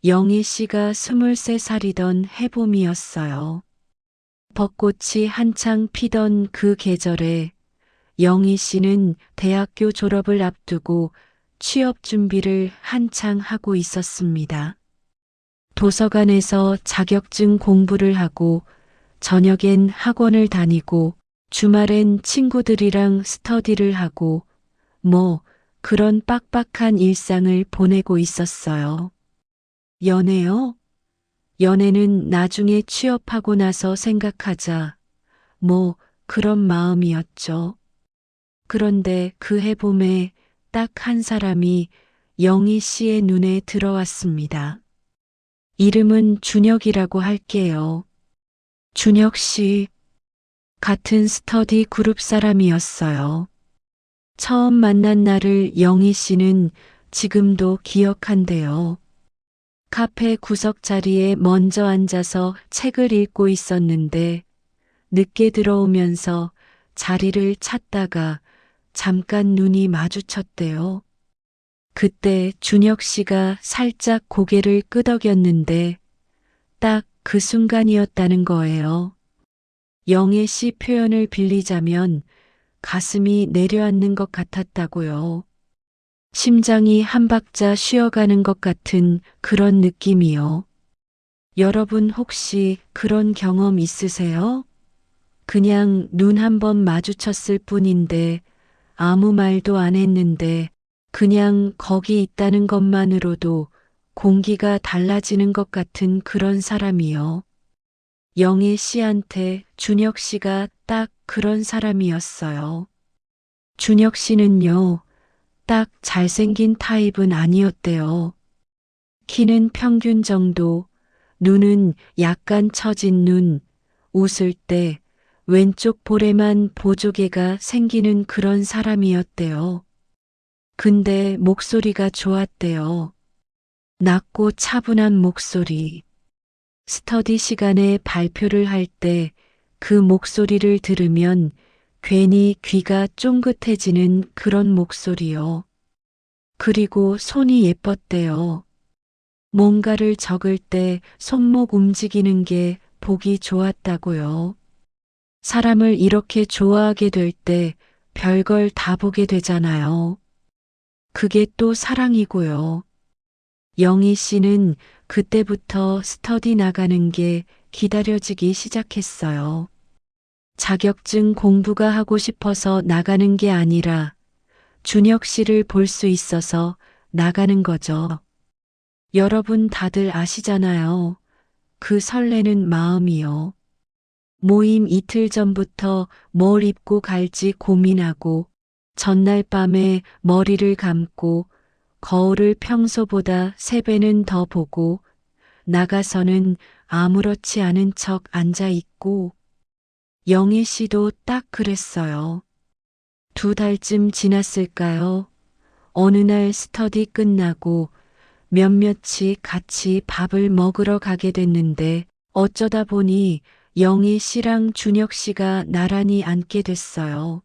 영희 씨가 23살이던 해봄이었어요. 벚꽃이 한창 피던 그 계절에 영희 씨는 대학교 졸업을 앞두고 취업 준비를 한창 하고 있었습니다. 도서관에서 자격증 공부를 하고 저녁엔 학원을 다니고 주말엔 친구들이랑 스터디를 하고 그런 빡빡한 일상을 보내고 있었어요. 연애요? 연애는 나중에 취업하고 나서 생각하자. 그런 마음이었죠. 그런데 그 해봄에 딱 한 사람이 영희 씨의 눈에 들어왔습니다. 이름은 준혁이라고 할게요. 준혁 씨, 같은 스터디 그룹 사람이었어요. 처음 만난 날을 영희 씨는 지금도 기억한대요. 카페 구석 자리에 먼저 앉아서 책을 읽고 있었는데 늦게 들어오면서 자리를 찾다가 잠깐 눈이 마주쳤대요. 그때 준혁 씨가 살짝 고개를 끄덕였는데 딱 그 순간이었다는 거예요. 영애 씨 표현을 빌리자면 가슴이 내려앉는 것 같았다고요. 심장이 한 박자 쉬어가는 것 같은 그런 느낌이요. 여러분 혹시 그런 경험 있으세요? 그냥 눈 한 번 마주쳤을 뿐인데 아무 말도 안 했는데 그냥 거기 있다는 것만으로도 공기가 달라지는 것 같은 그런 사람이요. 영애 씨한테 준혁 씨가 딱 그런 사람이었어요. 준혁 씨는요, 딱 잘생긴 타입은 아니었대요. 키는 평균 정도, 눈은 약간 처진 눈, 웃을 때 왼쪽 볼에만 보조개가 생기는 그런 사람이었대요. 근데 목소리가 좋았대요. 낮고 차분한 목소리. 스터디 시간에 발표를 할 때 그 목소리를 들으면 괜히 귀가 쫑긋해지는 그런 목소리요. 그리고 손이 예뻤대요. 뭔가를 적을 때 손목 움직이는 게 보기 좋았다고요. 사람을 이렇게 좋아하게 될 때 별걸 다 보게 되잖아요. 그게 또 사랑이고요. 영희 씨는 그때부터 스터디 나가는 게 기다려지기 시작했어요. 자격증 공부가 하고 싶어서 나가는 게 아니라 준혁 씨를 볼 수 있어서 나가는 거죠. 여러분 다들 아시잖아요. 그 설레는 마음이요. 모임 이틀 전부터 뭘 입고 갈지 고민하고 전날 밤에 머리를 감고 거울을 평소보다 3배는 더 보고 나가서는 아무렇지 않은 척 앉아 있고 영애 씨도 딱 그랬어요. 2달쯤 지났을까요? 어느 날 스터디 끝나고 몇몇이 같이 밥을 먹으러 가게 됐는데 어쩌다 보니 영희 씨랑 준혁 씨가 나란히 앉게 됐어요.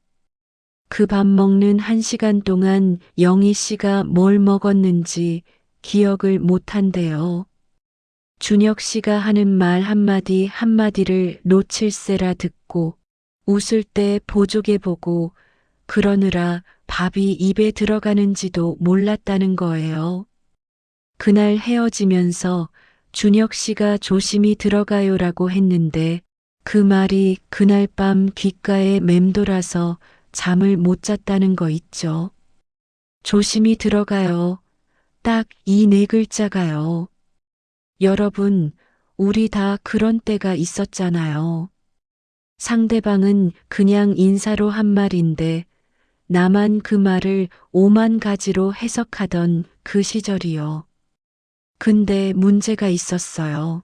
그 밥 먹는 1시간 동안 영희 씨가 뭘 먹었는지 기억을 못 한대요. 준혁 씨가 하는 말 한마디 한마디를 놓칠세라 듣고 웃을 때 보조개 보고 그러느라 밥이 입에 들어가는지도 몰랐다는 거예요. 그날 헤어지면서 준혁 씨가 조심히 들어가요라고 했는데 그 말이 그날 밤 귓가에 맴돌아서 잠을 못 잤다는 거 있죠. 조심히 들어가요. 딱 이 4글자가요. 여러분, 우리 다 그런 때가 있었잖아요. 상대방은 그냥 인사로 한 말인데 나만 그 말을 5만 가지로 해석하던 그 시절이요. 근데 문제가 있었어요.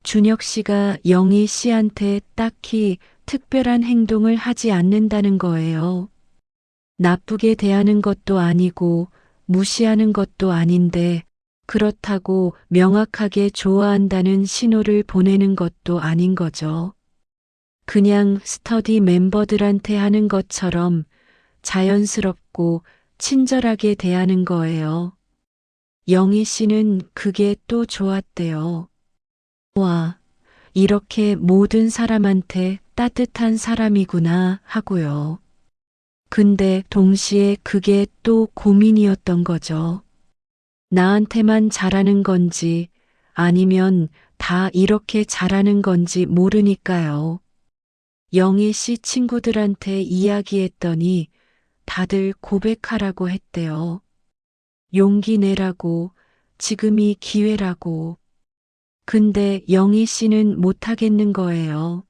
준혁 씨가 영희 씨한테 딱히 특별한 행동을 하지 않는다는 거예요. 나쁘게 대하는 것도 아니고 무시하는 것도 아닌데 그렇다고 명확하게 좋아한다는 신호를 보내는 것도 아닌 거죠. 그냥 스터디 멤버들한테 하는 것처럼 자연스럽고 친절하게 대하는 거예요. 영희 씨는 그게 또 좋았대요. 와, 이렇게 모든 사람한테 따뜻한 사람이구나 하고요. 근데 동시에 그게 또 고민이었던 거죠. 나한테만 잘하는 건지 아니면 다 이렇게 잘하는 건지 모르니까요. 영희 씨 친구들한테 이야기했더니 다들 고백하라고 했대요. 용기 내라고, 지금이 기회라고. 근데 영희 씨는 못하겠는 거예요.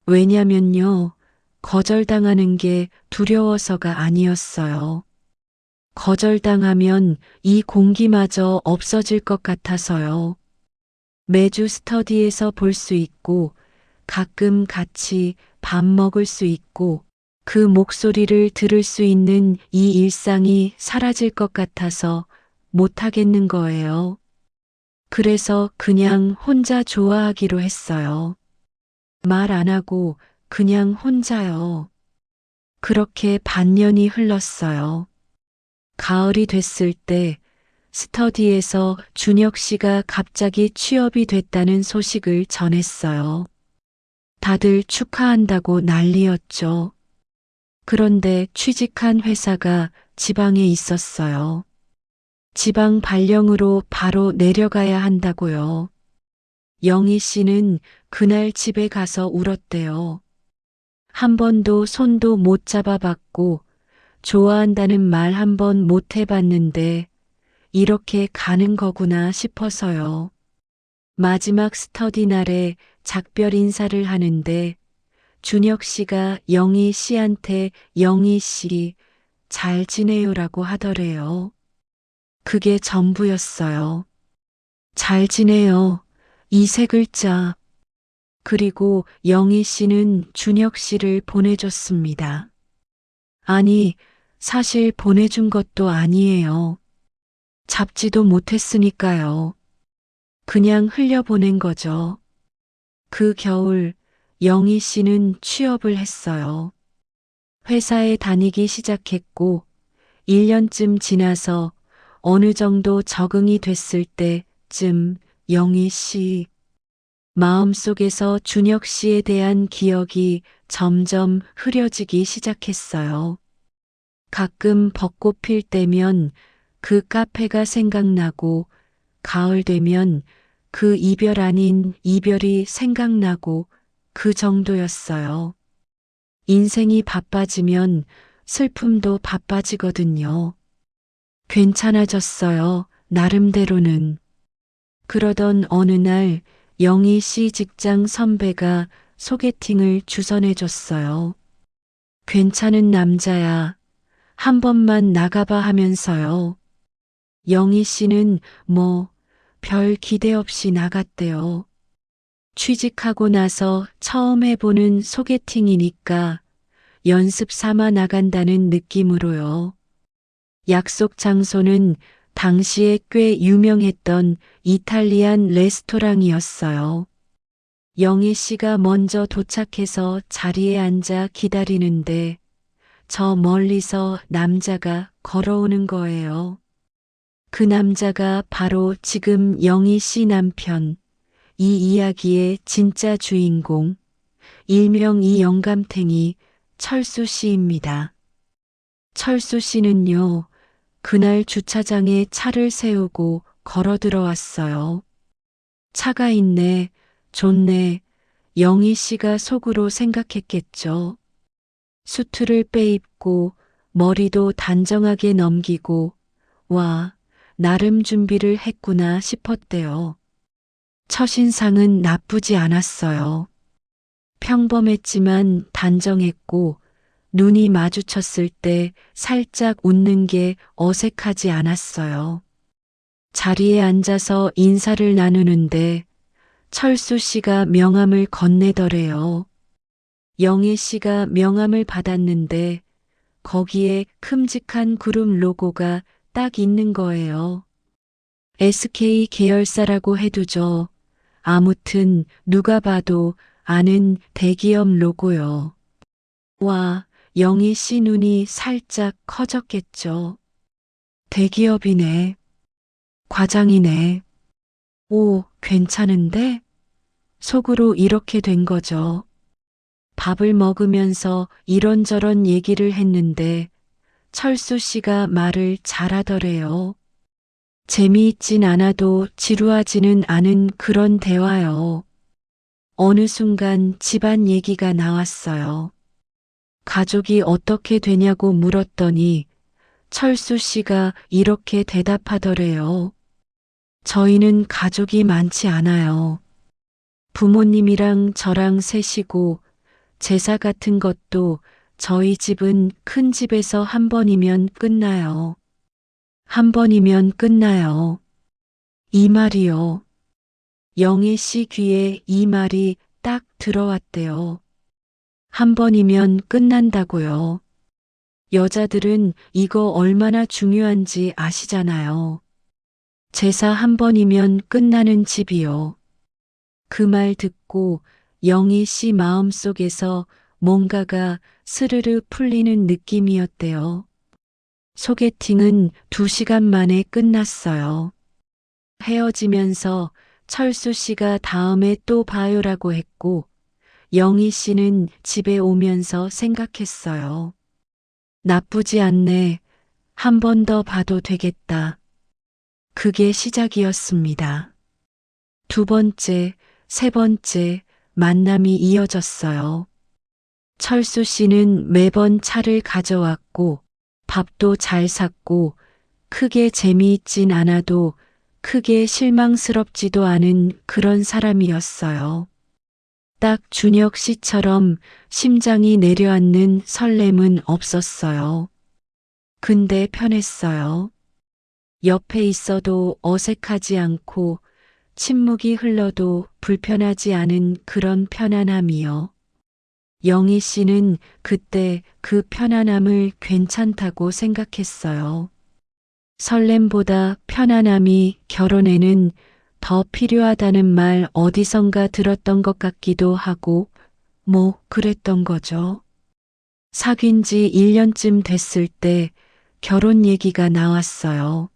왜냐면요, 거절당하는 게 두려워서가 아니었어요. 거절당하면 이 공기마저 없어질 것 같아서요. 매주 스터디에서 볼 수 있고, 가끔 같이 밥 먹을 수 있고, 그 목소리를 들을 수 있는 이 일상이 사라질 것 같아서 못하겠는 거예요. 그래서 그냥 혼자 좋아하기로 했어요. 말 안 하고 그냥 혼자요. 그렇게 반년이 흘렀어요. 가을이 됐을 때 스터디에서 준혁 씨가 갑자기 취업이 됐다는 소식을 전했어요. 다들 축하한다고 난리였죠. 그런데 취직한 회사가 지방에 있었어요. 지방 발령으로 바로 내려가야 한다고요. 영희 씨는 그날 집에 가서 울었대요. 한 번도 손도 못 잡아봤고 좋아한다는 말 한 번 못 해봤는데 이렇게 가는 거구나 싶어서요. 마지막 스터디 날에 작별 인사를 하는데 준혁 씨가 영희 씨한테 영희 씨 잘 지내요라고 하더래요. 그게 전부였어요. 잘 지내요. 이 세 글자. 그리고 영희 씨는 준혁 씨를 보내줬습니다. 아니, 사실 보내준 것도 아니에요. 잡지도 못했으니까요. 그냥 흘려보낸 거죠. 그 겨울, 영희 씨는 취업을 했어요. 회사에 다니기 시작했고, 1년쯤 지나서 어느 정도 적응이 됐을 때쯤 영희 씨 마음속에서 준혁 씨에 대한 기억이 점점 흐려지기 시작했어요. 가끔 벚꽃 필 때면 그 카페가 생각나고 가을 되면 그 이별 아닌 이별이 생각나고 그 정도였어요. 인생이 바빠지면 슬픔도 바빠지거든요. 괜찮아졌어요. 나름대로는. 그러던 어느 날 영희 씨 직장 선배가 소개팅을 주선해줬어요. 괜찮은 남자야. 한 번만 나가봐 하면서요. 영희 씨는 별 기대 없이 나갔대요. 취직하고 나서 처음 해보는 소개팅이니까 연습 삼아 나간다는 느낌으로요. 약속 장소는 당시에 꽤 유명했던 이탈리안 레스토랑이었어요. 영희 씨가 먼저 도착해서 자리에 앉아 기다리는데 저 멀리서 남자가 걸어오는 거예요. 그 남자가 바로 지금 영희 씨 남편, 이 이야기의 진짜 주인공, 일명 이 영감탱이 철수 씨입니다. 철수 씨는요, 그날 주차장에 차를 세우고 걸어 들어왔어요. 차가 있네, 좋네, 영희 씨가 속으로 생각했겠죠. 수트를 빼입고 머리도 단정하게 넘기고 와, 나름 준비를 했구나 싶었대요. 첫인상은 나쁘지 않았어요. 평범했지만 단정했고 눈이 마주쳤을 때 살짝 웃는 게 어색하지 않았어요. 자리에 앉아서 인사를 나누는데 철수 씨가 명함을 건네더래요. 영희 씨가 명함을 받았는데 거기에 큼직한 그룹 로고가 딱 있는 거예요. SK 계열사라고 해두죠. 아무튼 누가 봐도 아는 대기업 로고요. 와, 영희 씨 눈이 살짝 커졌겠죠. 대기업이네. 과장이네. 오, 괜찮은데? 속으로 이렇게 된 거죠. 밥을 먹으면서 이런저런 얘기를 했는데 철수 씨가 말을 잘하더래요. 재미있진 않아도 지루하지는 않은 그런 대화요. 어느 순간 집안 얘기가 나왔어요. 가족이 어떻게 되냐고 물었더니 철수 씨가 이렇게 대답하더래요. 저희는 가족이 많지 않아요. 부모님이랑 저랑 셋이고 제사 같은 것도 저희 집은 큰 집에서 한 번이면 끝나요. 한 번이면 끝나요. 이 말이요. 영애 씨 귀에 이 말이 딱 들어왔대요. 한 번이면 끝난다고요. 여자들은 이거 얼마나 중요한지 아시잖아요. 제사 한 번이면 끝나는 집이요. 그 말 듣고 영희 씨 마음속에서 뭔가가 스르르 풀리는 느낌이었대요. 소개팅은 2시간 만에 끝났어요. 헤어지면서 철수 씨가 다음에 또 봐요라고 했고, 영희 씨는 집에 오면서 생각했어요. 나쁘지 않네. 한 번 더 봐도 되겠다. 그게 시작이었습니다. 2번째, 3번째 만남이 이어졌어요. 철수 씨는 매번 차를 가져왔고, 밥도 잘 샀고, 크게 재미있진 않아도 크게 실망스럽지도 않은 그런 사람이었어요. 딱 준혁 씨처럼 심장이 내려앉는 설렘은 없었어요. 근데 편했어요. 옆에 있어도 어색하지 않고 침묵이 흘러도 불편하지 않은 그런 편안함이요. 영희 씨는 그때 그 편안함을 괜찮다고 생각했어요. 설렘보다 편안함이 결혼에는 더 필요하다는 말 어디선가 들었던 것 같기도 하고, 뭐, 그랬던 거죠. 사귄 지 1년쯤 됐을 때 결혼 얘기가 나왔어요.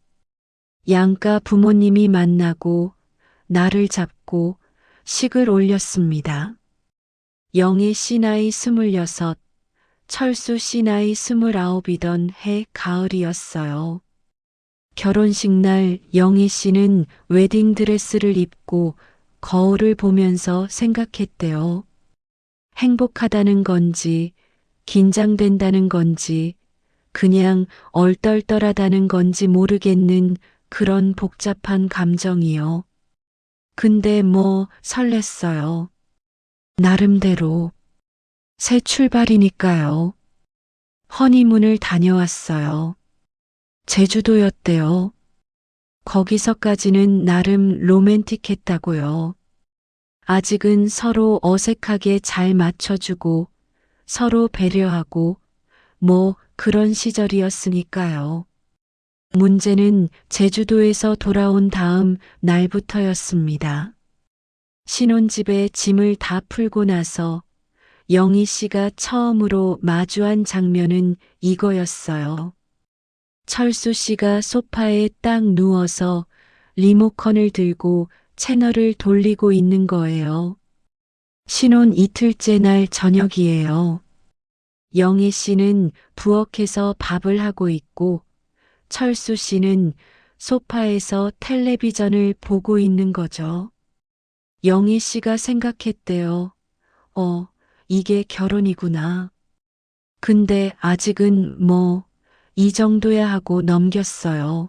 양가 부모님이 만나고 나를 잡고 식을 올렸습니다. 영희 씨 나이 26, 철수 씨 나이 29이던 해 가을이었어요. 결혼식 날 영희 씨는 웨딩드레스를 입고 거울을 보면서 생각했대요. 행복하다는 건지, 긴장된다는 건지, 그냥 얼떨떨하다는 건지 모르겠는 그런 복잡한 감정이요. 근데 뭐 설렜어요. 나름대로. 새 출발이니까요. 허니문을 다녀왔어요. 제주도였대요. 거기서까지는 나름 로맨틱했다고요. 아직은 서로 어색하게 잘 맞춰주고 서로 배려하고 뭐 그런 시절이었으니까요. 문제는 제주도에서 돌아온 다음 날부터였습니다. 신혼집에 짐을 다 풀고 나서 영희 씨가 처음으로 마주한 장면은 이거였어요. 철수 씨가 소파에 딱 누워서 리모컨을 들고 채널을 돌리고 있는 거예요. 신혼 이틀째 날 저녁이에요. 영희 씨는 부엌에서 밥을 하고 있고 철수 씨는 소파에서 텔레비전을 보고 있는 거죠. 영희 씨가 생각했대요. 이게 결혼이구나. 근데 아직은 뭐, 이 정도야 하고 넘겼어요.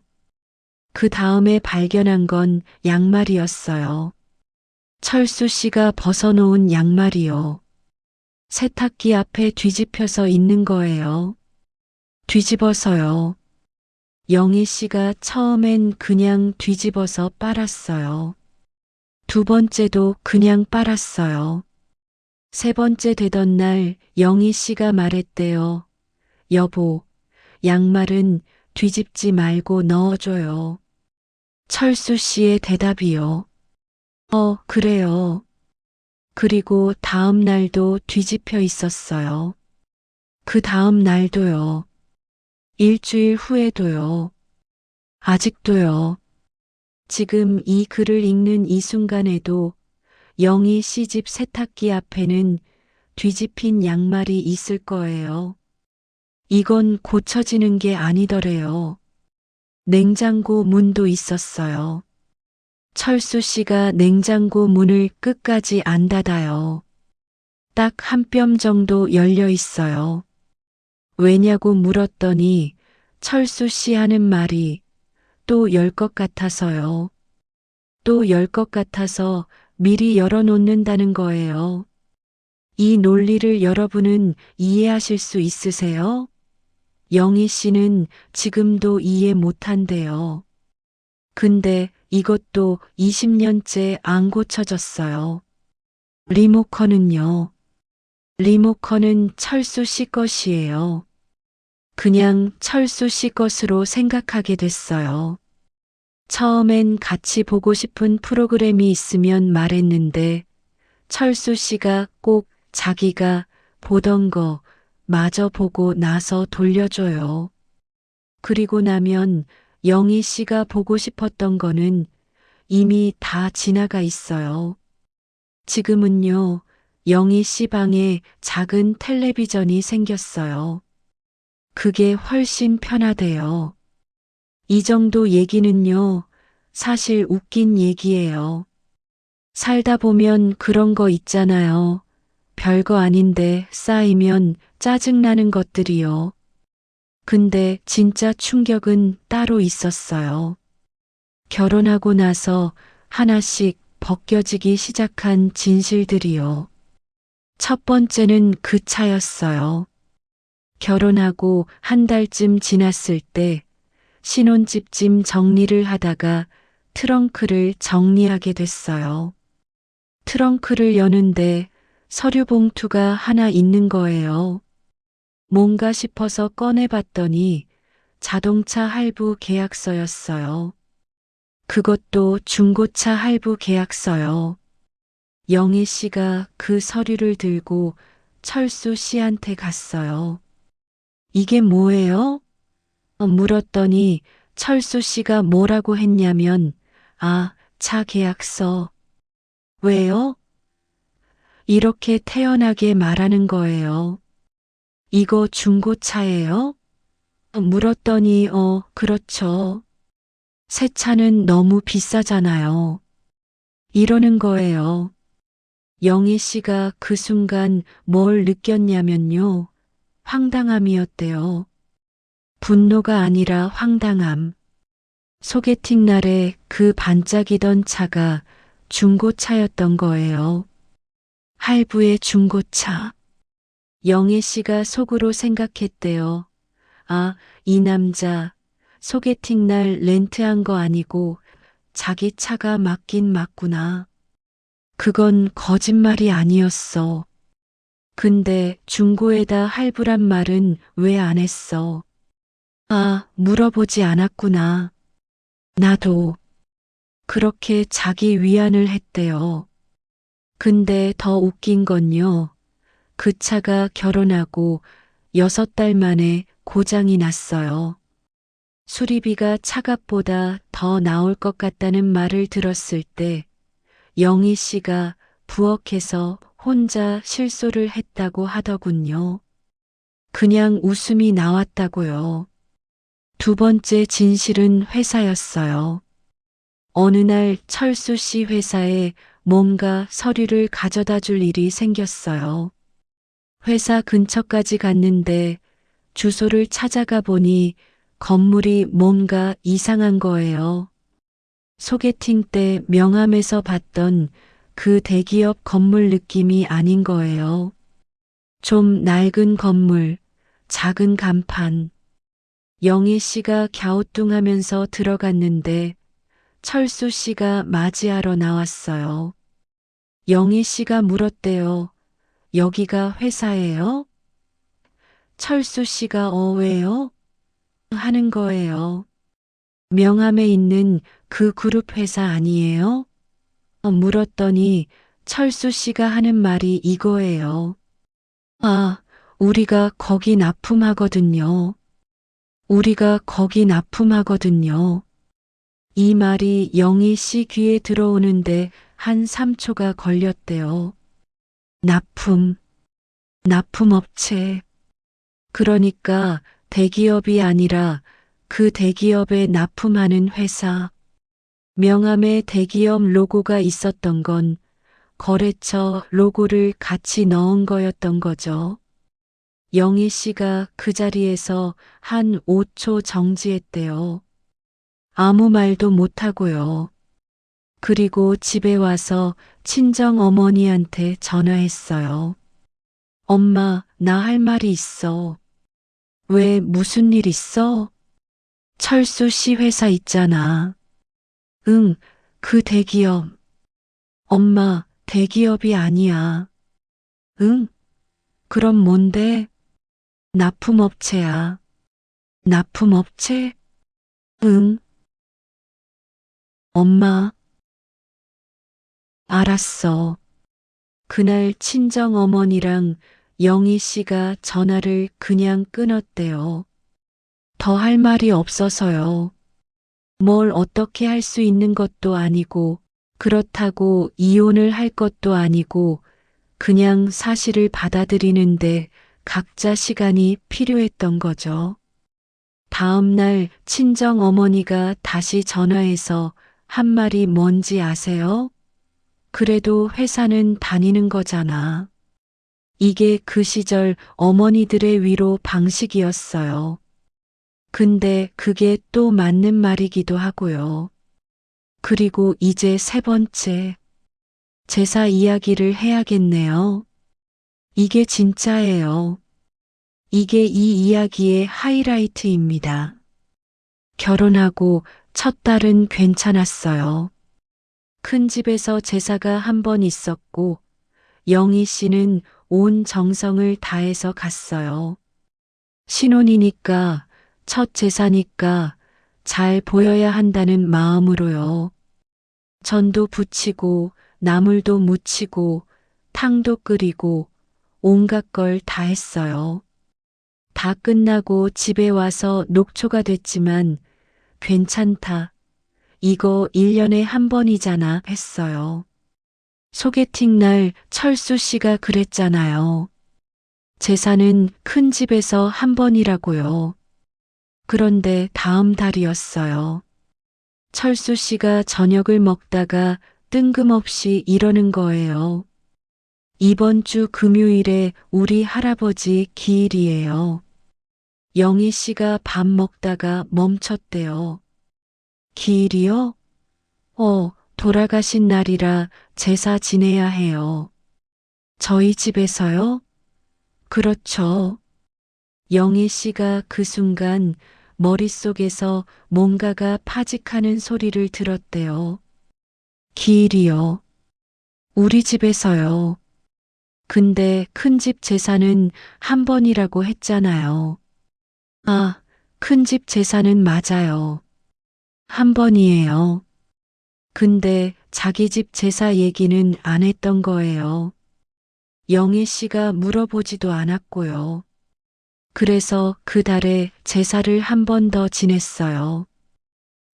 그 다음에 발견한 건 양말이었어요. 철수 씨가 벗어놓은 양말이요. 세탁기 앞에 뒤집혀서 있는 거예요. 뒤집어서요. 영희 씨가 처음엔 그냥 뒤집어서 빨았어요. 2번째도 그냥 빨았어요. 3번째 되던 날 영희 씨가 말했대요. 여보, 양말은 뒤집지 말고 넣어줘요. 철수 씨의 대답이요. 그래요. 그리고 다음 날도 뒤집혀 있었어요. 그 다음 날도요. 일주일 후에도요. 아직도요. 지금 이 글을 읽는 이 순간에도 영희 씨 집 세탁기 앞에는 뒤집힌 양말이 있을 거예요. 이건 고쳐지는 게 아니더래요. 냉장고 문도 있었어요. 철수 씨가 냉장고 문을 끝까지 안 닫아요. 딱 한 뼘 정도 열려 있어요. 왜냐고 물었더니 철수 씨 하는 말이 또 열 것 같아서요. 또 열 것 같아서 미리 열어놓는다는 거예요. 이 논리를 여러분은 이해하실 수 있으세요? 영희 씨는 지금도 이해 못한대요. 근데 이것도 20년째 안 고쳐졌어요. 리모컨은요. 리모컨은 철수 씨 것이에요. 그냥 철수 씨 것으로 생각하게 됐어요. 처음엔 같이 보고 싶은 프로그램이 있으면 말했는데 철수 씨가 꼭 자기가 보던 거 마저 보고 나서 돌려줘요. 그리고 나면 영희 씨가 보고 싶었던 거는 이미 다 지나가 있어요. 지금은요, 영희 씨 방에 작은 텔레비전이 생겼어요. 그게 훨씬 편하대요. 이 정도 얘기는요, 사실 웃긴 얘기예요. 살다 보면 그런 거 있잖아요. 별거 아닌데 쌓이면 짜증나는 것들이요. 근데 진짜 충격은 따로 있었어요. 결혼하고 나서 하나씩 벗겨지기 시작한 진실들이요. 첫 번째는 그 차였어요. 결혼하고 한 달쯤 지났을 때 신혼집 짐 정리를 하다가 트렁크를 정리하게 됐어요. 트렁크를 여는데 서류 봉투가 하나 있는 거예요. 뭔가 싶어서 꺼내봤더니 자동차 할부 계약서였어요. 그것도 중고차 할부 계약서요. 영희 씨가 그 서류를 들고 철수 씨한테 갔어요. 이게 뭐예요? 물었더니 철수 씨가 뭐라고 했냐면, 아, 차 계약서. 왜요? 이렇게 태연하게 말하는 거예요. 이거 중고차예요? 물었더니, 그렇죠. 새 차는 너무 비싸잖아요. 이러는 거예요. 영희 씨가 그 순간 뭘 느꼈냐면요. 황당함이었대요. 분노가 아니라 황당함. 소개팅 날에 그 반짝이던 차가 중고차였던 거예요. 할부의 중고차. 영애 씨가 속으로 생각했대요. 아, 이 남자 소개팅 날 렌트한 거 아니고 자기 차가 맞긴 맞구나. 그건 거짓말이 아니었어. 근데 중고에다 할부란 말은 왜 안 했어? 아, 물어보지 않았구나. 나도. 그렇게 자기 위안을 했대요. 근데 더 웃긴 건요. 그 차가 결혼하고 6달 만에 고장이 났어요. 수리비가 차값보다 더 나올 것 같다는 말을 들었을 때 영희 씨가 부엌에서 혼자 실소를 했다고 하더군요. 그냥 웃음이 나왔다고요. 두 번째 진실은 회사였어요. 어느 날 철수 씨 회사에 뭔가 서류를 가져다 줄 일이 생겼어요. 회사 근처까지 갔는데 주소를 찾아가 보니 건물이 뭔가 이상한 거예요. 소개팅 때 명함에서 봤던 그 대기업 건물 느낌이 아닌 거예요. 좀 낡은 건물, 작은 간판. 영희 씨가 갸우뚱하면서 들어갔는데 철수 씨가 맞이하러 나왔어요. 영희 씨가 물었대요. 여기가 회사예요? 철수 씨가 왜요? 하는 거예요. 명함에 있는 그 그룹 회사 아니에요? 물었더니 철수 씨가 하는 말이 이거예요. 아, 우리가 거기 납품하거든요. 우리가 거기 납품하거든요. 이 말이 영희 씨 귀에 들어오는데 한 3초가 걸렸대요. 납품, 납품업체. 그러니까 대기업이 아니라 그 대기업에 납품하는 회사. 명함에 대기업 로고가 있었던 건 거래처 로고를 같이 넣은 거였던 거죠. 영희 씨가 그 자리에서 한 5초 정지했대요. 아무 말도 못하고요. 그리고 집에 와서 친정 어머니한테 전화했어요. 엄마, 나 할 말이 있어. 왜 무슨 일 있어? 철수 씨 회사 있잖아. 응, 그 대기업. 엄마, 대기업이 아니야. 응? 그럼 뭔데? 납품업체야. 납품업체? 응, 엄마. 알았어. 그날 친정 어머니랑 영희 씨가 전화를 그냥 끊었대요. 더 할 말이 없어서요. 뭘 어떻게 할 수 있는 것도 아니고, 그렇다고 이혼을 할 것도 아니고, 그냥 사실을 받아들이는데 각자 시간이 필요했던 거죠. 다음 날 친정 어머니가 다시 전화해서 한 말이 뭔지 아세요? 그래도 회사는 다니는 거잖아. 이게 그 시절 어머니들의 위로 방식이었어요. 근데 그게 또 맞는 말이기도 하고요. 그리고 이제 세 번째, 제사 이야기를 해야겠네요. 이게 진짜예요. 이게 이 이야기의 하이라이트입니다. 결혼하고 첫 달은 괜찮았어요. 큰 집에서 제사가 한 번 있었고, 영희 씨는 온 정성을 다해서 갔어요. 신혼이니까, 첫 제사니까 잘 보여야 한다는 마음으로요. 전도 부치고, 나물도 무치고, 탕도 끓이고, 온갖 걸 다 했어요. 다 끝나고 집에 와서 녹초가 됐지만, 괜찮다. 이거 1년에 한 번이잖아 했어요. 소개팅 날 철수 씨가 그랬잖아요. 제사는 큰 집에서 한 번이라고요. 그런데 다음 달이었어요. 철수 씨가 저녁을 먹다가 뜬금없이 이러는 거예요. 이번 주 금요일에 우리 할아버지 기일이에요. 영희 씨가 밥 먹다가 멈췄대요. 기일이요? 돌아가신 날이라 제사 지내야 해요. 저희 집에서요? 그렇죠. 영희 씨가 그 순간 머릿속에서 뭔가가 파직하는 소리를 들었대요. 기일이요. 우리 집에서요. 근데 큰 집 제사는 한 번이라고 했잖아요. 아, 큰 집 제사는 맞아요. 한 번이에요. 근데 자기 집 제사 얘기는 안 했던 거예요. 영희 씨가 물어보지도 않았고요. 그래서 그 달에 제사를 한 번 더 지냈어요.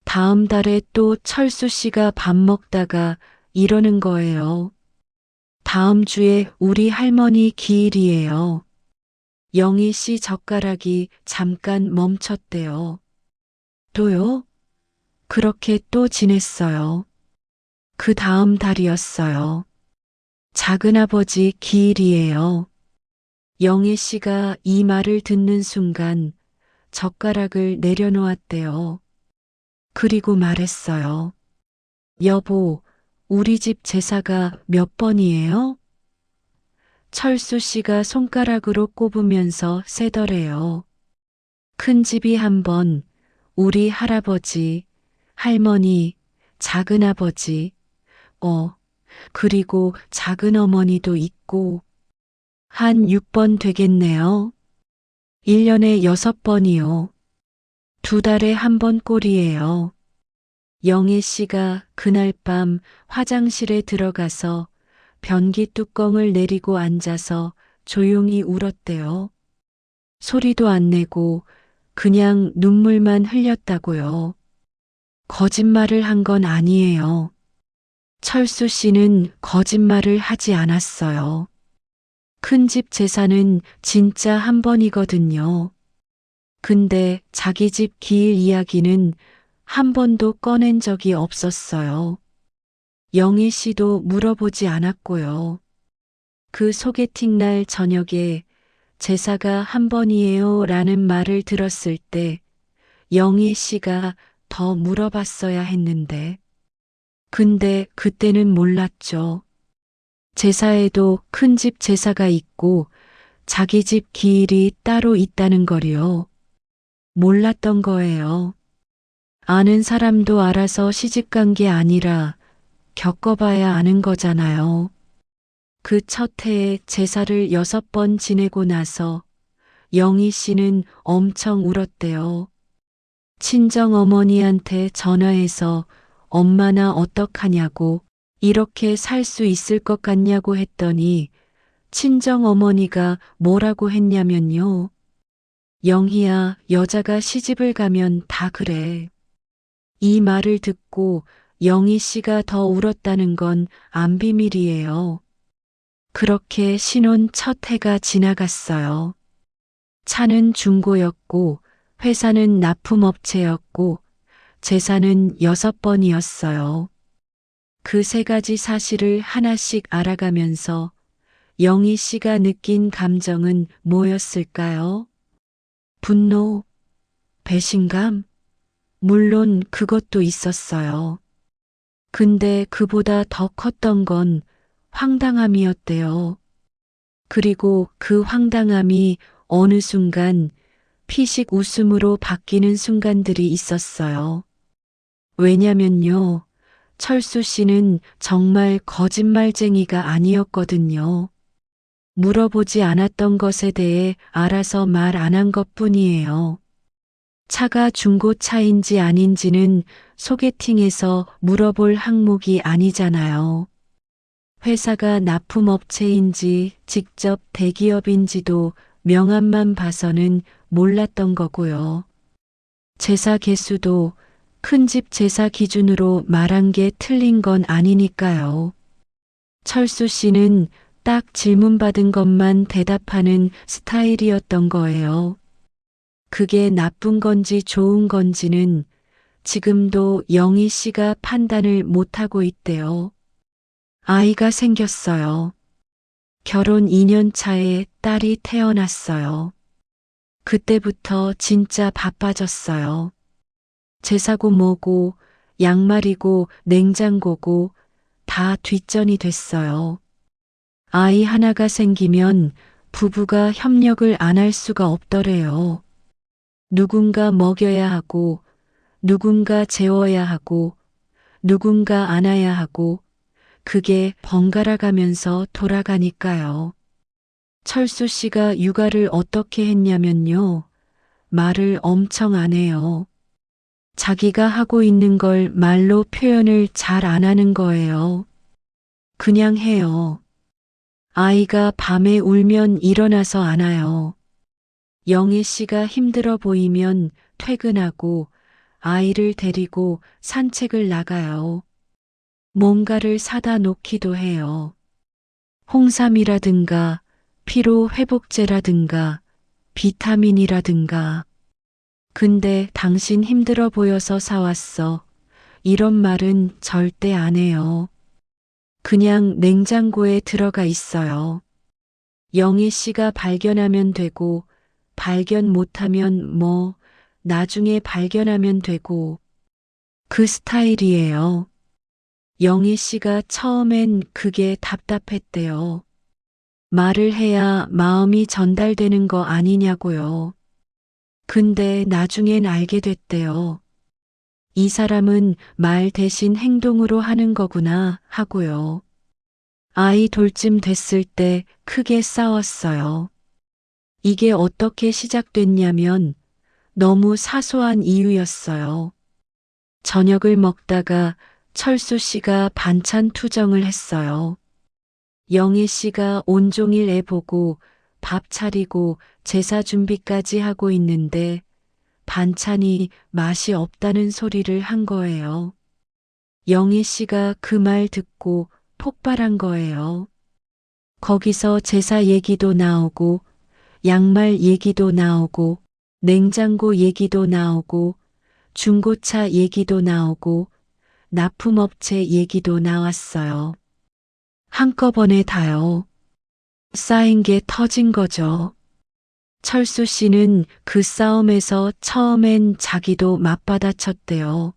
다음 달에 또 철수 씨가 밥 먹다가 이러는 거예요. 다음 주에 우리 할머니 기일이에요. 영희 씨 젓가락이 잠깐 멈췄대요. 또요? 그렇게 또 지냈어요. 그 다음 달이었어요. 작은아버지 기일이에요. 영희 씨가 이 말을 듣는 순간 젓가락을 내려놓았대요. 그리고 말했어요. 여보, 우리 집 제사가 몇 번이에요? 철수 씨가 손가락으로 꼽으면서 세더래요. 큰 집이 한 번, 우리 할아버지, 할머니, 작은아버지, 그리고 작은어머니도 있고, 한 6번 되겠네요. 1년에 6번이요. 두 달에 한 번 꼴이에요. 영애 씨가 그날 밤 화장실에 들어가서 변기 뚜껑을 내리고 앉아서 조용히 울었대요. 소리도 안 내고 그냥 눈물만 흘렸다고요. 거짓말을 한 건 아니에요. 철수 씨는 거짓말을 하지 않았어요. 큰 집 제사는 진짜 한 번이거든요. 근데 자기 집 기일 이야기는 한 번도 꺼낸 적이 없었어요. 영희 씨도 물어보지 않았고요. 그 소개팅 날 저녁에 제사가 한 번이에요 라는 말을 들었을 때 영희 씨가 더 물어봤어야 했는데. 근데 그때는 몰랐죠. 제사에도 큰 집 제사가 있고 자기 집 기일이 따로 있다는 거리요. 몰랐던 거예요. 아는 사람도 알아서 시집간 게 아니라 겪어봐야 아는 거잖아요. 그 첫 해에 제사를 6번 지내고 나서 영희 씨는 엄청 울었대요. 친정 어머니한테 전화해서 엄마나 어떡하냐고 이렇게 살 수 있을 것 같냐고 했더니 친정 어머니가 뭐라고 했냐면요. 영희야, 여자가 시집을 가면 다 그래. 이 말을 듣고 영희 씨가 더 울었다는 건 안 비밀이에요. 그렇게 신혼 첫 해가 지나갔어요. 차는 중고였고 회사는 납품업체였고 제사는 6번이었어요. 그 3가지 사실을 하나씩 알아가면서 영희 씨가 느낀 감정은 뭐였을까요? 분노, 배신감? 물론 그것도 있었어요. 근데 그보다 더 컸던 건 황당함이었대요. 그리고 그 황당함이 어느 순간 피식 웃음으로 바뀌는 순간들이 있었어요. 왜냐면요. 철수 씨는 정말 거짓말쟁이가 아니었거든요. 물어보지 않았던 것에 대해 알아서 말 안 한 것뿐이에요. 차가 중고차인지 아닌지는 소개팅에서 물어볼 항목이 아니잖아요. 회사가 납품업체인지 직접 대기업인지도 명함만 봐서는 몰랐던 거고요. 제사 개수도 큰 집 제사 기준으로 말한 게 틀린 건 아니니까요. 철수 씨는 딱 질문받은 것만 대답하는 스타일이었던 거예요. 그게 나쁜 건지 좋은 건지는 지금도 영희 씨가 판단을 못하고 있대요. 아이가 생겼어요. 결혼 2년 차에 딸이 태어났어요. 그때부터 진짜 바빠졌어요. 제사고 뭐고 양말이고 냉장고고 다 뒷전이 됐어요. 아이 하나가 생기면 부부가 협력을 안 할 수가 없더래요. 누군가 먹여야 하고 누군가 재워야 하고 누군가 안아야 하고 그게 번갈아 가면서 돌아가니까요. 철수 씨가 육아를 어떻게 했냐면요. 말을 엄청 안 해요. 자기가 하고 있는 걸 말로 표현을 잘 안 하는 거예요. 그냥 해요. 아이가 밤에 울면 일어나서 안아요. 영희 씨가 힘들어 보이면 퇴근하고 아이를 데리고 산책을 나가요. 뭔가를 사다 놓기도 해요. 홍삼이라든가 피로 회복제라든가 비타민이라든가. 근데 당신 힘들어 보여서 사왔어. 이런 말은 절대 안 해요. 그냥 냉장고에 들어가 있어요. 영희 씨가 발견하면 되고 발견 못하면 뭐 나중에 발견하면 되고 그 스타일이에요. 영희 씨가 처음엔 그게 답답했대요. 말을 해야 마음이 전달되는 거 아니냐고요. 근데 나중엔 알게 됐대요. 이 사람은 말 대신 행동으로 하는 거구나 하고요. 아이 돌쯤 됐을 때 크게 싸웠어요. 이게 어떻게 시작됐냐면 너무 사소한 이유였어요. 저녁을 먹다가 철수 씨가 반찬 투정을 했어요. 영희 씨가 온종일 애 보고 밥 차리고 제사 준비까지 하고 있는데 반찬이 맛이 없다는 소리를 한 거예요. 영희 씨가 그 말 듣고 폭발한 거예요. 거기서 제사 얘기도 나오고, 양말 얘기도 나오고, 냉장고 얘기도 나오고, 중고차 얘기도 나오고, 납품업체 얘기도 나왔어요. 한꺼번에 다요. 쌓인 게 터진 거죠. 철수 씨는 그 싸움에서 처음엔 자기도 맞받아쳤대요.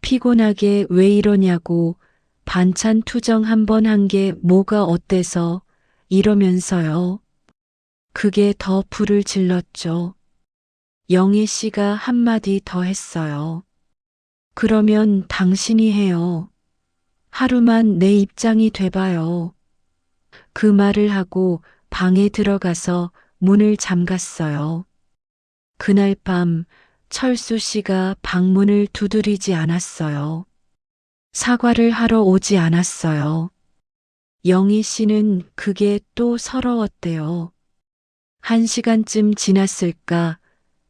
피곤하게 왜 이러냐고 반찬 투정 한 번 한 게 뭐가 어때서 이러면서요. 그게 더 불을 질렀죠. 영희 씨가 한마디 더 했어요. 그러면 당신이 해요. 하루만 내 입장이 돼봐요. 그 말을 하고 방에 들어가서 문을 잠갔어요. 그날 밤 철수 씨가 방문을 두드리지 않았어요. 사과를 하러 오지 않았어요. 영희 씨는 그게 또 서러웠대요. 1시간쯤 지났을까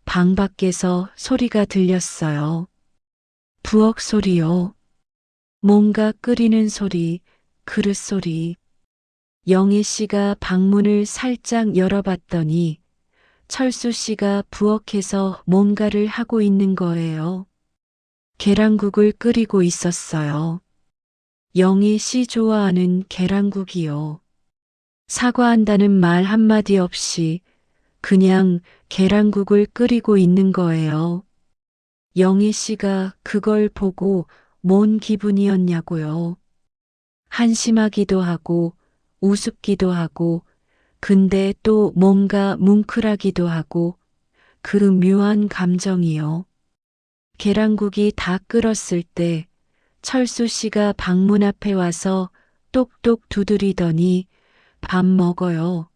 방 밖에서 소리가 들렸어요. 부엌 소리요. 뭔가 끓이는 소리, 그릇 소리. 영희 씨가 방문을 살짝 열어봤더니 철수 씨가 부엌에서 뭔가를 하고 있는 거예요. 계란국을 끓이고 있었어요. 영희 씨 좋아하는 계란국이요. 사과한다는 말 한마디 없이 그냥 계란국을 끓이고 있는 거예요. 영희 씨가 그걸 보고 뭔 기분이었냐고요. 한심하기도 하고 우습기도 하고 근데 또 뭔가 뭉클하기도 하고 그 묘한 감정이요. 계란국이 다 끓었을 때 철수 씨가 방문 앞에 와서 똑똑 두드리더니 밥 먹어요.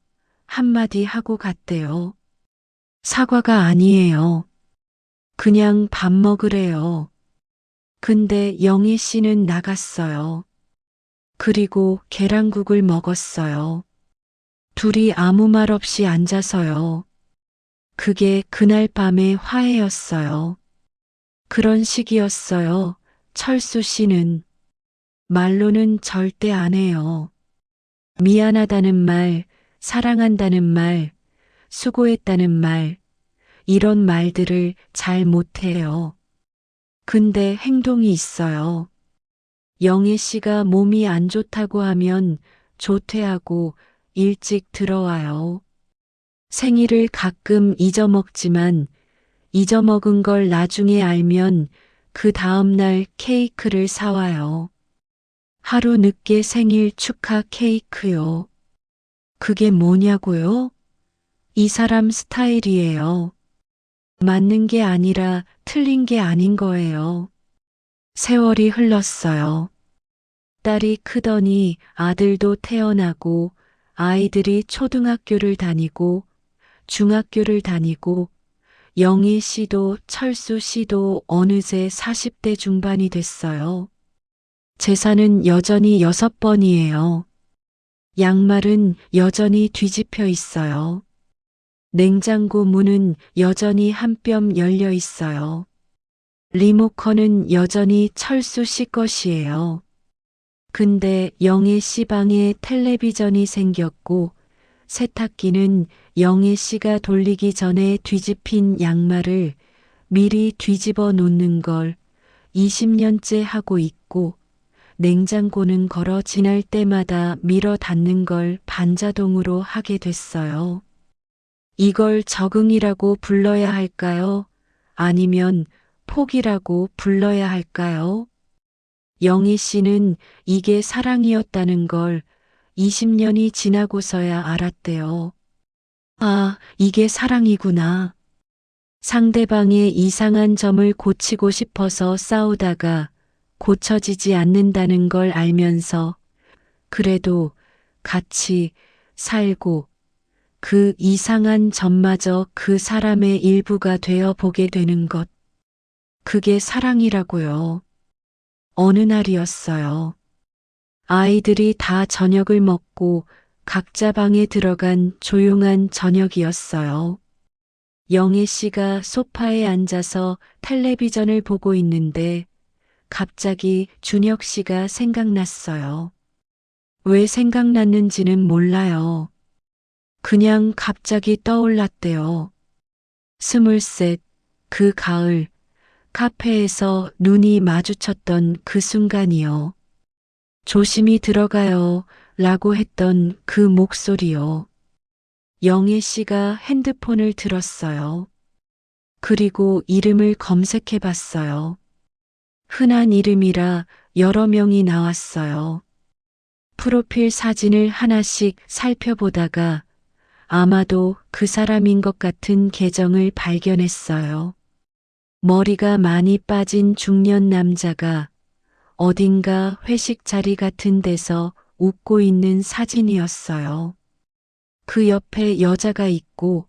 한마디 하고 갔대요. 사과가 아니에요. 그냥 밥 먹으래요. 근데 영희 씨는 나갔어요. 그리고 계란국을 먹었어요. 둘이 아무 말 없이 앉아서요. 그게 그날 밤의 화해였어요. 그런 식이었어요. 철수 씨는 말로는 절대 안 해요. 미안하다는 말, 사랑한다는 말, 수고했다는 말, 이런 말들을 잘 못해요. 근데 행동이 있어요. 영희 씨가 몸이 안 좋다고 하면 조퇴하고 일찍 들어와요. 생일을 가끔 잊어먹지만 잊어먹은 걸 나중에 알면 그 다음날 케이크를 사와요. 하루 늦게 생일 축하 케이크요. 그게 뭐냐고요? 이 사람 스타일이에요. 맞는 게 아니라 틀린 게 아닌 거예요. 세월이 흘렀어요. 딸이 크더니 아들도 태어나고 아이들이 초등학교를 다니고 중학교를 다니고 영희 씨도 철수 씨도 어느새 40대 중반이 됐어요. 제사는 여전히 6번이에요. 양말은 여전히 뒤집혀 있어요. 냉장고 문은 여전히 한 뼘 열려 있어요. 리모컨은 여전히 철수 씨 것이에요. 근데 영애 씨 방에 텔레비전이 생겼고 세탁기는 영애 씨가 돌리기 전에 뒤집힌 양말을 미리 뒤집어 놓는 걸 20년째 하고 있고 냉장고는 걸어 지날 때마다 밀어 닫는 걸 반자동으로 하게 됐어요. 이걸 적응이라고 불러야 할까요? 아니면 포기라고 불러야 할까요? 영희 씨는 이게 사랑이었다는 걸 20년이 지나고서야 알았대요. 아, 이게 사랑이구나. 상대방의 이상한 점을 고치고 싶어서 싸우다가 고쳐지지 않는다는 걸 알면서 그래도 같이 살고 그 이상한 점마저 그 사람의 일부가 되어 보게 되는 것. 그게 사랑이라고요. 어느 날이었어요. 아이들이 다 저녁을 먹고 각자 방에 들어간 조용한 저녁이었어요. 영애 씨가 소파에 앉아서 텔레비전을 보고 있는데 갑자기 준혁 씨가 생각났어요. 왜 생각났는지는 몰라요. 그냥 갑자기 떠올랐대요. 23, 그 가을, 카페에서 눈이 마주쳤던 그 순간이요. 조심히 들어가요. 라고 했던 그 목소리요. 영애 씨가 핸드폰을 들었어요. 그리고 이름을 검색해 봤어요. 흔한 이름이라 여러 명이 나왔어요. 프로필 사진을 하나씩 살펴보다가 아마도 그 사람인 것 같은 계정을 발견했어요. 머리가 많이 빠진 중년 남자가 어딘가 회식 자리 같은 데서 웃고 있는 사진이었어요. 그 옆에 여자가 있고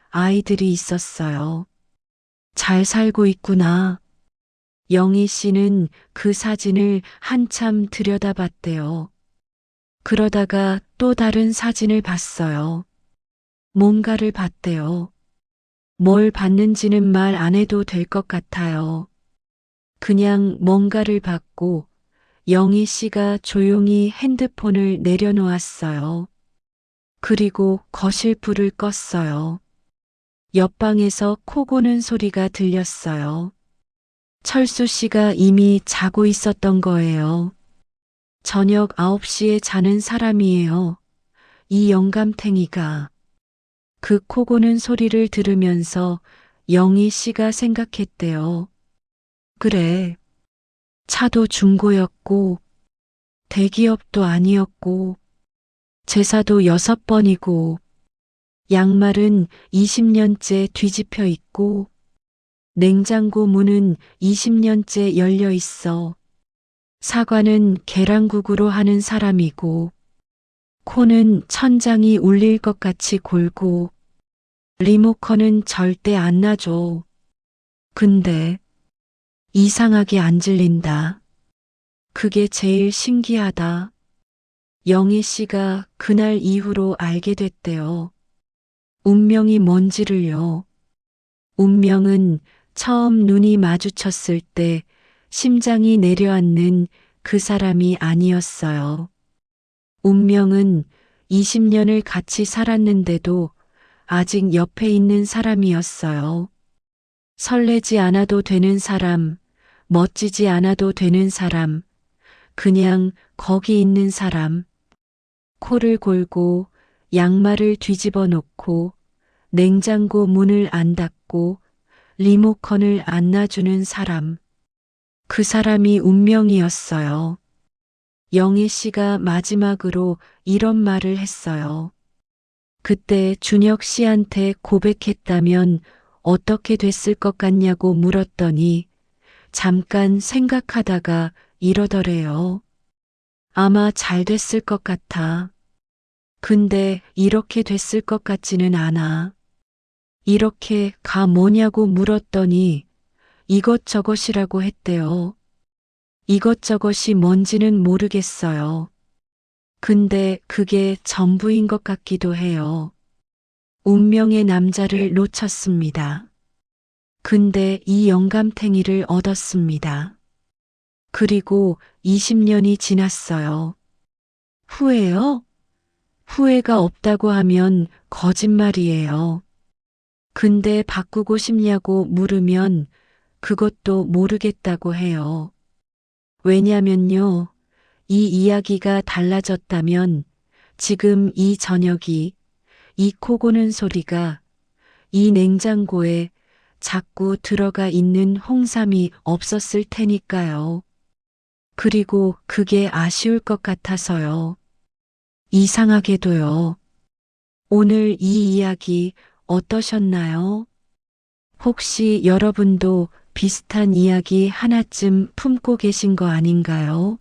아이들이 있었어요. 잘 살고 있구나. 영희 씨는 그 사진을 한참 들여다봤대요. 그러다가 또 다른 사진을 봤어요. 뭔가를 봤대요. 뭘 봤는지는 말 안 해도 될 것 같아요. 그냥 뭔가를 봤고 영희 씨가 조용히 핸드폰을 내려놓았어요. 그리고 거실 불을 껐어요. 옆방에서 코 고는 소리가 들렸어요. 철수 씨가 이미 자고 있었던 거예요. 저녁 9시에 자는 사람이에요. 이 영감탱이가. 그 코 고는 소리를 들으면서 영희 씨가 생각했대요. 그래. 차도 중고였고, 대기업도 아니었고, 제사도 6번이고, 양말은 20년째 뒤집혀 있고, 냉장고 문은 20년째 열려 있어. 사과는 계란국으로 하는 사람이고, 코는 천장이 울릴 것 같이 골고, 리모컨은 절대 안 놔줘. 근데 이상하게 안 질린다. 그게 제일 신기하다. 영희 씨가 그날 이후로 알게 됐대요. 운명이 뭔지를요. 운명은 처음 눈이 마주쳤을 때 심장이 내려앉는 그 사람이 아니었어요. 운명은 20년을 같이 살았는데도 아직 옆에 있는 사람이었어요. 설레지 않아도 되는 사람, 멋지지 않아도 되는 사람, 그냥 거기 있는 사람. 코를 골고 양말을 뒤집어 놓고 냉장고 문을 안 닫고 리모컨을 안 놔주는 사람. 그 사람이 운명이었어요. 영희 씨가 마지막으로 이런 말을 했어요. 그때 준혁 씨한테 고백했다면 어떻게 됐을 것 같냐고 물었더니 잠깐 생각하다가 이러더래요. 아마 잘 됐을 것 같아. 근데 이렇게 됐을 것 같지는 않아. 이렇게 가 뭐냐고 물었더니 이것저것이라고 했대요. 이것저것이 뭔지는 모르겠어요. 근데 그게 전부인 것 같기도 해요. 운명의 남자를 놓쳤습니다. 근데 이 영감탱이를 얻었습니다. 그리고 20년이 지났어요. 후회요? 후회가 없다고 하면 거짓말이에요. 근데 바꾸고 싶냐고 물으면 그것도 모르겠다고 해요. 왜냐면요. 이 이야기가 달라졌다면 지금 이 저녁이 이 코 고는 소리가 이 냉장고에 자꾸 들어가 있는 홍삼이 없었을 테니까요. 그리고 그게 아쉬울 것 같아서요. 이상하게도요. 오늘 이 이야기 어떠셨나요? 혹시 여러분도 비슷한 이야기 하나쯤 품고 계신 거 아닌가요?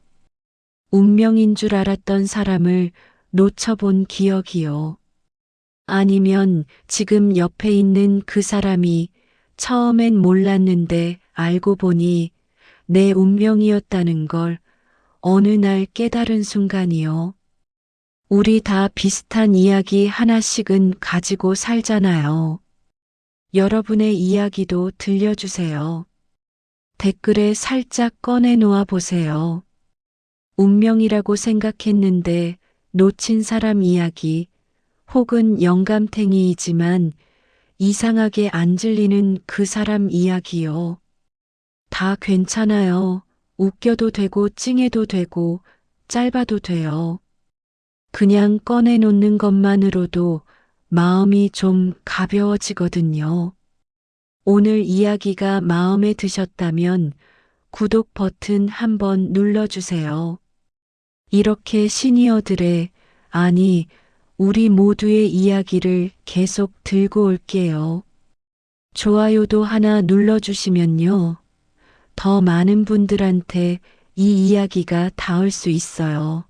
운명인 줄 알았던 사람을 놓쳐본 기억이요. 아니면 지금 옆에 있는 그 사람이 처음엔 몰랐는데 알고 보니 내 운명이었다는 걸 어느 날 깨달은 순간이요. 우리 다 비슷한 이야기 하나씩은 가지고 살잖아요. 여러분의 이야기도 들려주세요. 댓글에 살짝 꺼내 놓아 보세요. 운명이라고 생각했는데 놓친 사람 이야기, 혹은 영감탱이이지만 이상하게 안 질리는 그 사람 이야기요. 다 괜찮아요. 웃겨도 되고 찡해도 되고 짧아도 돼요. 그냥 꺼내놓는 것만으로도 마음이 좀 가벼워지거든요. 오늘 이야기가 마음에 드셨다면 구독 버튼 한번 눌러주세요. 이렇게 시니어들의, 아니, 우리 모두의 이야기를 계속 들고 올게요. 좋아요도 하나 눌러주시면요. 더 많은 분들한테 이 이야기가 닿을 수 있어요.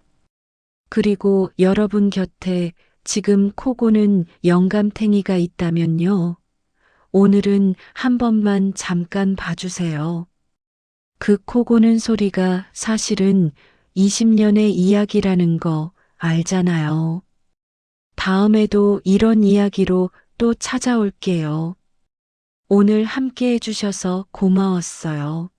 그리고 여러분 곁에 지금 코 고는 영감탱이가 있다면요. 오늘은 한 번만 잠깐 봐주세요. 그 코 고는 소리가 사실은 20년의 이야기라는 거 알잖아요. 다음에도 이런 이야기로 또 찾아올게요. 오늘 함께 해주셔서 고마웠어요.